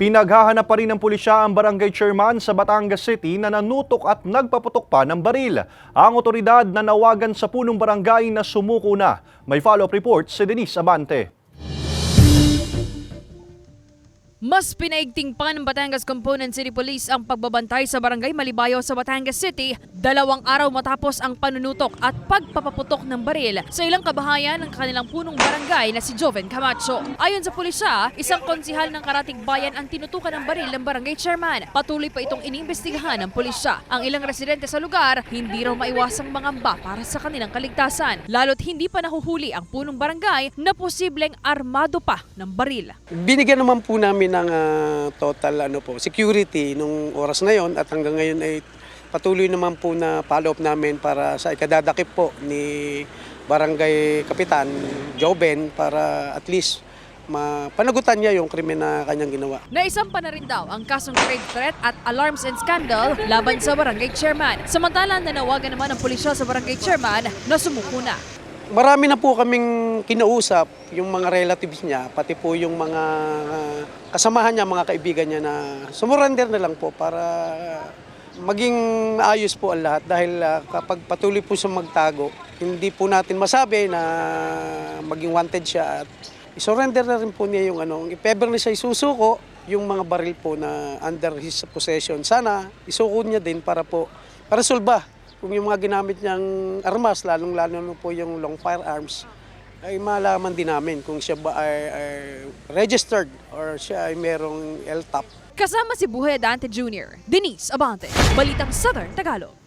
Pinaghahanap pa rin ng pulisya ang barangay chairman sa Batangas City na nanutok at nagpaputok pa ng baril. Ang otoridad nanawagan sa punong barangay na sumuko na. May follow-up report si Denise Abante. Mas pinaigting pa ng Batangas Component City Police ang pagbabantay sa barangay Malibayo sa Batangas City 2 araw matapos ang panunutok at pagpapaputok ng baril sa ilang kabahayan ng kanilang punong barangay na si Joven Camacho. Ayon sa pulisya, isang konsihal ng Karatig Bayan ang tinutukan ng baril ng barangay chairman. Patuloy pa itong inimbestigahan ng pulisya. Ang ilang residente sa lugar, hindi raw maiwasang mangamba para sa kanilang kaligtasan. Lalo't hindi pa nahuhuli ang punong barangay na posibleng armado pa ng baril. Binigyan naman po namin ng total security nung oras na yon at hanggang ngayon ay patuloy naman po na follow-up namin para sa ikadadakip po ni Barangay Kapitan Joven para at least mapanagutan niya yung krimen na kanyang ginawa. Naisampa na rin daw ang kasong trade threat at alarms and scandal laban sa barangay chairman. Samantala, nanawagan naman ang pulisya sa barangay chairman na sumuko na. Marami na po kaming kinausap, yung mga relatives niya, pati po yung mga kasamahan niya, mga kaibigan niya na sumurrender na lang po para maging maayos po ang lahat. Dahil kapag patuloy po siya magtago, hindi po natin masabi na maging wanted siya at isurrender na rin po niya yung if ever na siya isusuko, yung mga baril po na under his possession. Sana isuko niya din para solba. Kung yung mga ginamit niyang armas, lalong-lalo na po yung long firearms, ay malaman din namin kung siya ba ay registered or siya ay merong LTAP. Kasama si Buhay Dante Jr., Denise Abante, Balitang Southern Tagalog.